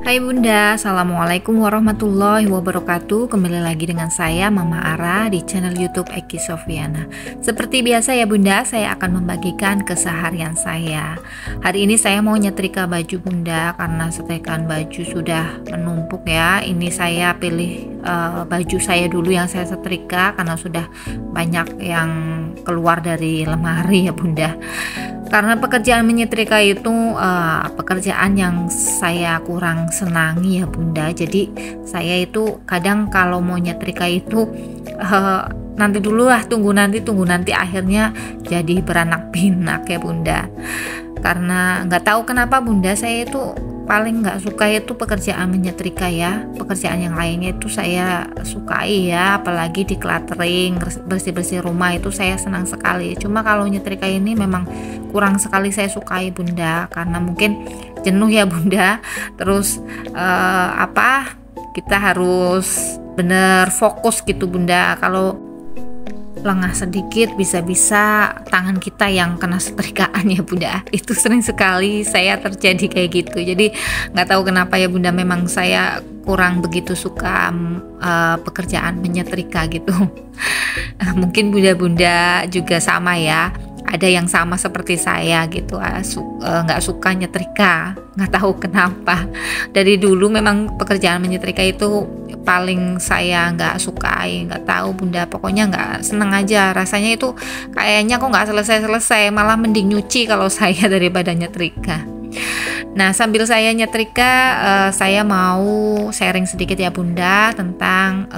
Hai Bunda, Assalamualaikum warahmatullahi wabarakatuh. Kembali lagi dengan saya Mama Ara di channel YouTube Eki Sofiana. Seperti biasa ya Bunda, saya akan membagikan keseharian saya. Hari ini saya mau nyetrika baju Bunda, karena setrikaan baju sudah menumpuk ya. Ini saya pilih baju saya dulu yang saya setrika karena sudah banyak yang keluar dari lemari ya Bunda. Karena pekerjaan menyetrika itu pekerjaan yang saya kurang senangi ya Bunda. Jadi saya itu kadang kalau mau nyetrika itu nanti dulu lah, tunggu nanti akhirnya jadi beranak pinak ya Bunda. Karena nggak tahu kenapa Bunda, saya itu paling nggak suka itu pekerjaan menyetrika ya. Pekerjaan yang lainnya itu saya sukai ya, apalagi di cluttering, bersih-bersih rumah itu saya senang sekali. Cuma kalau nyetrika ini memang kurang sekali saya sukai Bunda, karena mungkin jenuh ya Bunda. Terus kita harus bener fokus gitu Bunda. Kalau lengah sedikit bisa-bisa tangan kita yang kena setrikaan ya Bunda. Itu sering sekali saya terjadi kayak gitu. Jadi nggak tahu kenapa ya Bunda, memang saya kurang begitu suka pekerjaan menyetrika gitu. Mungkin Bunda-bunda juga sama ya, ada yang sama seperti saya gitu, nggak suka nyetrika, nggak tahu kenapa. Dari dulu memang pekerjaan menyetrika itu paling saya nggak sukai, nggak tahu Bunda, pokoknya nggak seneng aja rasanya. Itu kayaknya kok nggak selesai-selesai, malah mending nyuci kalau saya daripada nyetrika. Nah, sambil saya nyetrika, saya mau sharing sedikit ya Bunda tentang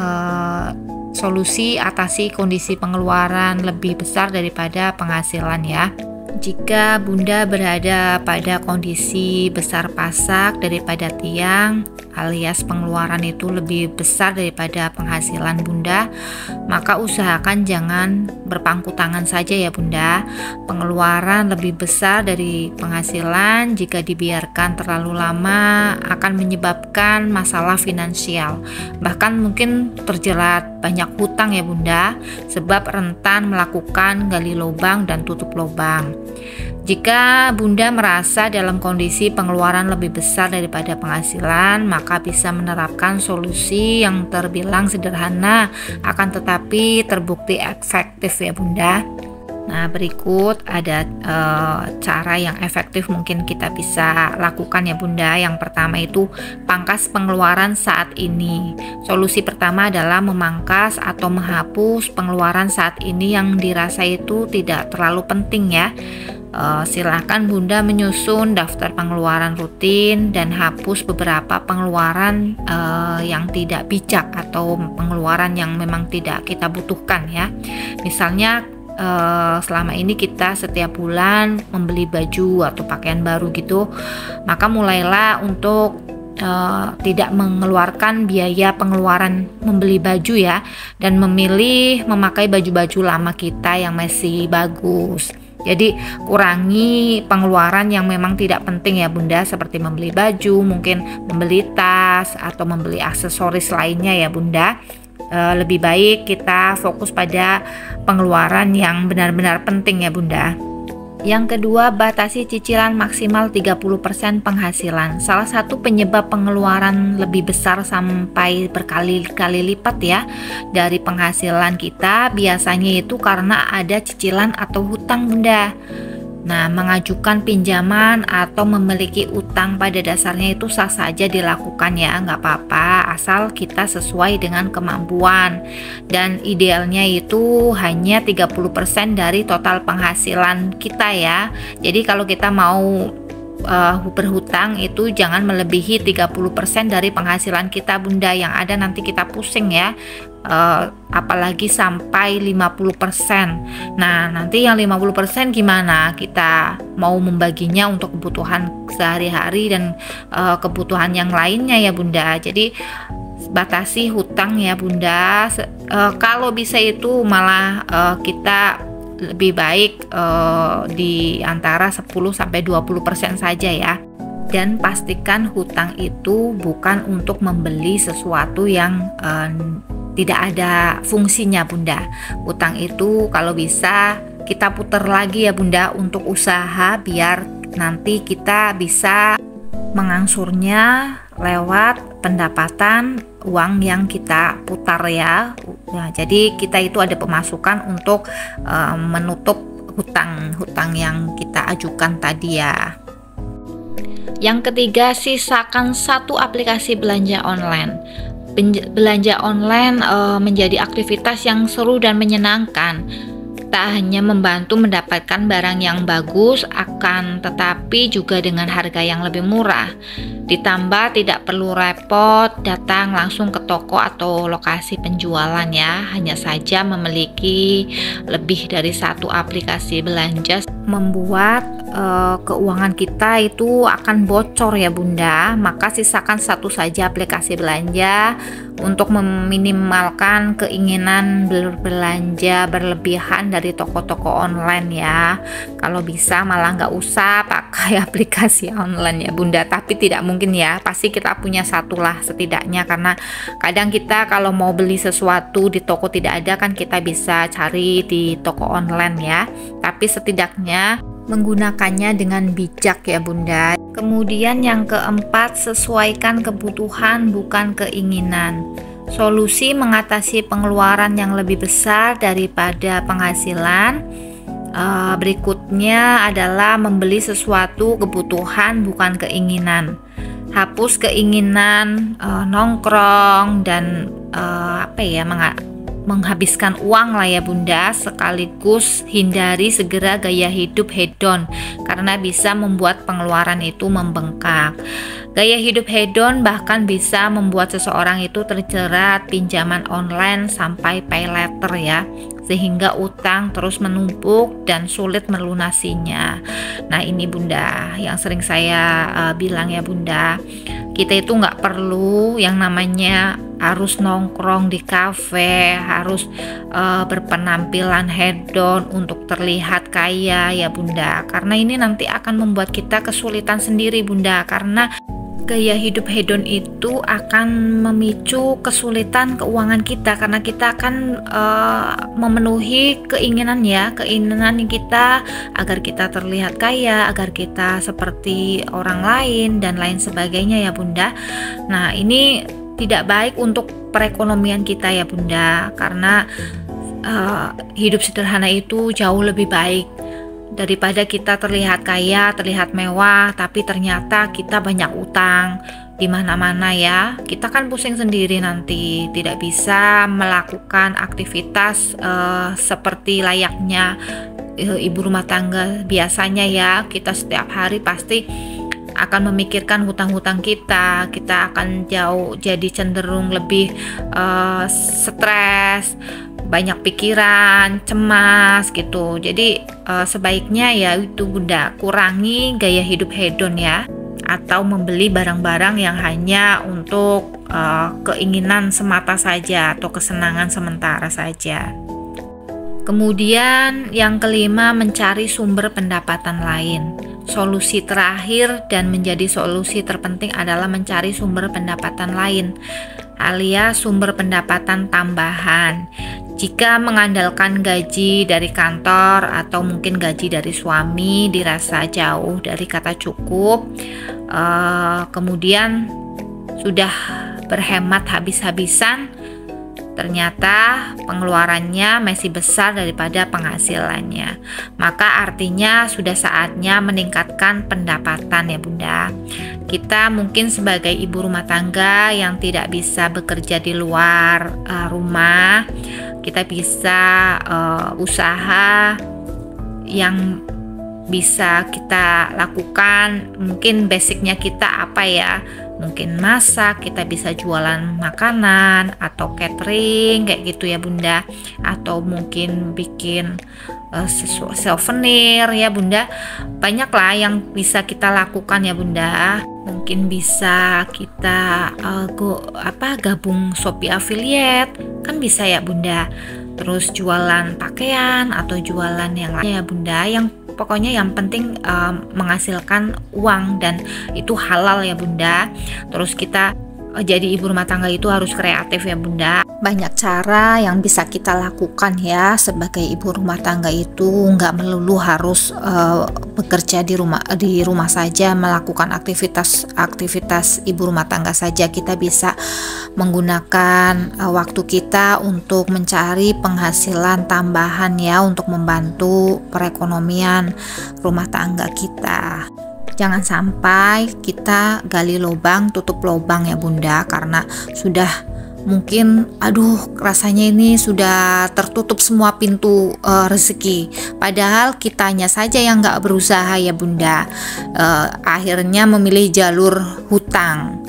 solusi atasi kondisi pengeluaran lebih besar daripada penghasilan ya. Jika Bunda berada pada kondisi besar pasak daripada tiang, alias pengeluaran itu lebih besar daripada penghasilan Bunda, maka usahakan jangan berpangku tangan saja ya Bunda. Pengeluaran lebih besar dari penghasilan jika dibiarkan terlalu lama akan menyebabkan masalah finansial, bahkan mungkin terjerat banyak hutang ya Bunda, sebab rentan melakukan gali lubang dan tutup lubang. Jika Bunda merasa dalam kondisi pengeluaran lebih besar daripada penghasilan, maka bisa menerapkan solusi yang terbilang sederhana akan tetapi terbukti efektif ya Bunda. Nah, berikut ada cara yang efektif mungkin kita bisa lakukan ya Bunda. Yang pertama itu pangkas pengeluaran saat ini. Solusi pertama adalah memangkas atau menghapus pengeluaran saat ini yang dirasa itu tidak terlalu penting ya. Silahkan Bunda menyusun daftar pengeluaran rutin dan hapus beberapa pengeluaran yang tidak bijak atau pengeluaran yang memang tidak kita butuhkan ya. Misalnya selama ini kita setiap bulan membeli baju atau pakaian baru gitu, maka mulailah untuk tidak mengeluarkan biaya pengeluaran membeli baju ya, dan memilih memakai baju-baju lama kita yang masih bagus. Jadi kurangi pengeluaran yang memang tidak penting ya Bunda, seperti membeli baju, mungkin membeli tas atau membeli aksesoris lainnya ya Bunda. Lebih baik kita fokus pada pengeluaran yang benar-benar penting ya Bunda. Yang kedua, batasi cicilan maksimal 30% penghasilan. Salah satu penyebab pengeluaran lebih besar sampai berkali-kali lipat ya dari penghasilan kita biasanya itu karena ada cicilan atau hutang Bunda. Nah, mengajukan pinjaman atau memiliki utang pada dasarnya itu sah saja dilakukan ya, nggak apa-apa, asal kita sesuai dengan kemampuan. Dan idealnya itu hanya 30% dari total penghasilan kita ya. Jadi kalau kita mau berhutang itu jangan melebihi 30% dari penghasilan kita Bunda, yang ada nanti kita pusing ya. Apalagi sampai 50%. Nah, nanti yang 50% gimana? Kita mau membaginya untuk kebutuhan sehari-hari dan kebutuhan yang lainnya ya Bunda. Jadi batasi hutang ya Bunda. Kalau bisa itu malah kita lebih baik di antara 10-20% saja ya. Dan pastikan hutang itu bukan untuk membeli sesuatu yang tidak ada fungsinya Bunda. Hutang itu kalau bisa kita putar lagi ya Bunda untuk usaha, biar nanti kita bisa mengangsurnya lewat pendapatan uang yang kita putar ya. Nah, jadi kita itu ada pemasukan untuk menutup hutang-hutang yang kita ajukan tadi ya. Yang ketiga, sisakan satu aplikasi belanja online. Belanja online menjadi aktivitas yang seru dan menyenangkan. Tak hanya membantu mendapatkan barang yang bagus, akan tetapi juga dengan harga yang lebih murah. Ditambah tidak perlu repot datang langsung ke toko atau lokasi penjualan ya. Hanya saja memiliki lebih dari satu aplikasi belanja membuat keuangan kita itu akan bocor ya Bunda. Maka sisakan satu saja aplikasi belanja untuk meminimalkan keinginan berbelanja berlebihan dari toko-toko online ya. Kalau bisa malah nggak usah pakai aplikasi online ya Bunda, tapi tidak mungkin ya, pasti kita punya satu lah setidaknya, karena kadang kita kalau mau beli sesuatu di toko tidak ada kan kita bisa cari di toko online ya, tapi setidaknya menggunakannya dengan bijak ya Bunda. Kemudian yang keempat, sesuaikan kebutuhan bukan keinginan. Solusi mengatasi pengeluaran yang lebih besar daripada penghasilan berikutnya adalah membeli sesuatu kebutuhan bukan keinginan. Hapus keinginan nongkrong dan menghabiskan uang lah ya Bunda, sekaligus hindari segera gaya hidup hedon karena bisa membuat pengeluaran itu membengkak. Gaya hidup hedon bahkan bisa membuat seseorang itu terjerat pinjaman online sampai pay later ya, sehingga utang terus menumpuk dan sulit melunasinya. Nah ini Bunda yang sering saya bilang ya Bunda, kita itu nggak perlu yang namanya harus nongkrong di kafe, harus berpenampilan hedon untuk terlihat kaya ya Bunda, karena ini nanti akan membuat kita kesulitan sendiri Bunda, karena gaya hidup hedon itu akan memicu kesulitan keuangan kita, karena kita akan memenuhi keinginan kita agar kita terlihat kaya, agar kita seperti orang lain dan lain sebagainya ya Bunda. Nah ini tidak baik untuk perekonomian kita ya Bunda, karena hidup sederhana itu jauh lebih baik daripada kita terlihat kaya, terlihat mewah, tapi ternyata kita banyak utang di mana-mana ya. Kita kan pusing sendiri nanti, tidak bisa melakukan aktivitas seperti layaknya ibu rumah tangga biasanya ya. Kita setiap hari pasti akan memikirkan hutang-hutang kita akan jadi cenderung lebih stres, banyak pikiran, cemas gitu. Jadi sebaiknya ya itu Bunda, kurangi gaya hidup hedon ya, atau membeli barang-barang yang hanya untuk keinginan semata saja atau kesenangan sementara saja. Kemudian yang kelima, mencari sumber pendapatan lain. Solusi terakhir dan menjadi solusi terpenting adalah mencari sumber pendapatan lain, alias sumber pendapatan tambahan. Jika mengandalkan gaji dari kantor atau mungkin gaji dari suami dirasa jauh dari kata cukup, kemudian sudah berhemat habis-habisan, ternyata pengeluarannya masih besar daripada penghasilannya, maka artinya sudah saatnya meningkatkan pendapatan ya Bunda. Kita mungkin sebagai ibu rumah tangga yang tidak bisa bekerja di luar rumah, kita bisa usaha yang bisa kita lakukan. Mungkin basicnya kita apa ya, mungkin masak, kita bisa jualan makanan atau catering kayak gitu ya Bunda, atau mungkin bikin souvenir ya Bunda. Banyaklah yang bisa kita lakukan ya Bunda. Mungkin bisa kita gabung Shopee affiliate kan bisa ya Bunda. Terus jualan pakaian atau jualan yang lain ya Bunda, yang pokoknya yang penting menghasilkan uang dan itu halal ya Bunda. Terus kita jadi ibu rumah tangga itu harus kreatif ya Bunda. Banyak cara yang bisa kita lakukan ya sebagai ibu rumah tangga itu, nggak melulu harus bekerja di rumah saja, melakukan aktivitas ibu rumah tangga saja. Kita bisa menggunakan waktu kita untuk mencari penghasilan tambahan ya, untuk membantu perekonomian rumah tangga kita. Jangan sampai kita gali lubang tutup lubang ya Bunda, karena sudah mungkin rasanya ini sudah tertutup semua pintu rezeki, padahal kitanya saja yang nggak berusaha ya Bunda. Akhirnya memilih jalur hutang,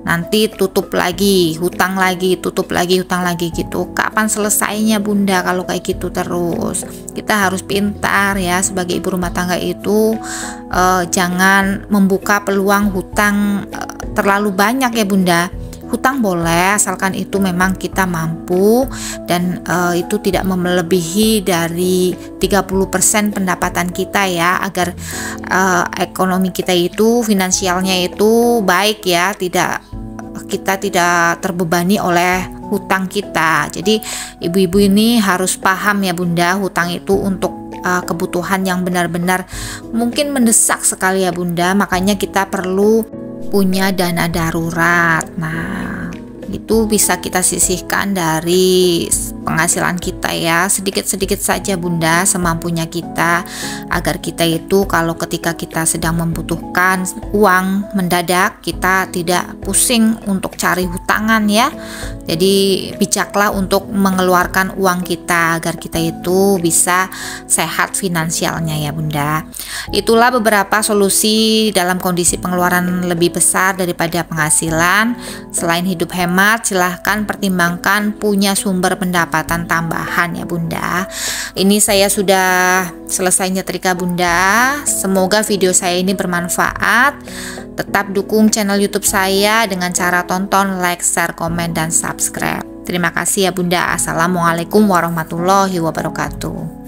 nanti tutup lagi, hutang lagi, tutup lagi, hutang lagi gitu. Kapan selesainya Bunda kalau kayak gitu terus? Kita harus pintar ya sebagai ibu rumah tangga itu, jangan membuka peluang hutang terlalu banyak ya Bunda. Hutang boleh asalkan itu memang kita mampu dan itu tidak melebihi dari 30% pendapatan kita ya, agar ekonomi kita itu, finansialnya itu baik ya, kita tidak terbebani oleh hutang kita. Jadi ibu-ibu ini harus paham ya Bunda, hutang itu untuk kebutuhan yang benar-benar mungkin mendesak sekali ya Bunda, makanya kita perlu punya dana darurat. Nah, itu bisa kita sisihkan dari penghasilan kita ya, sedikit-sedikit saja Bunda, semampunya kita, agar kita itu kalau ketika kita sedang membutuhkan uang mendadak, kita tidak pusing untuk cari hutangan ya. Jadi bijaklah untuk mengeluarkan uang kita agar kita itu bisa sehat finansialnya ya Bunda. Itulah beberapa solusi dalam kondisi pengeluaran lebih besar daripada penghasilan. Selain hidup hemat, silahkan pertimbangkan punya sumber pendapatan tambahan ya Bunda. Ini saya sudah selesai nyetrika Bunda. Semoga video saya ini bermanfaat. Tetap dukung channel YouTube saya dengan cara tonton, like, share, komen, dan subscribe. Terima kasih ya Bunda. Assalamualaikum warahmatullahi wabarakatuh.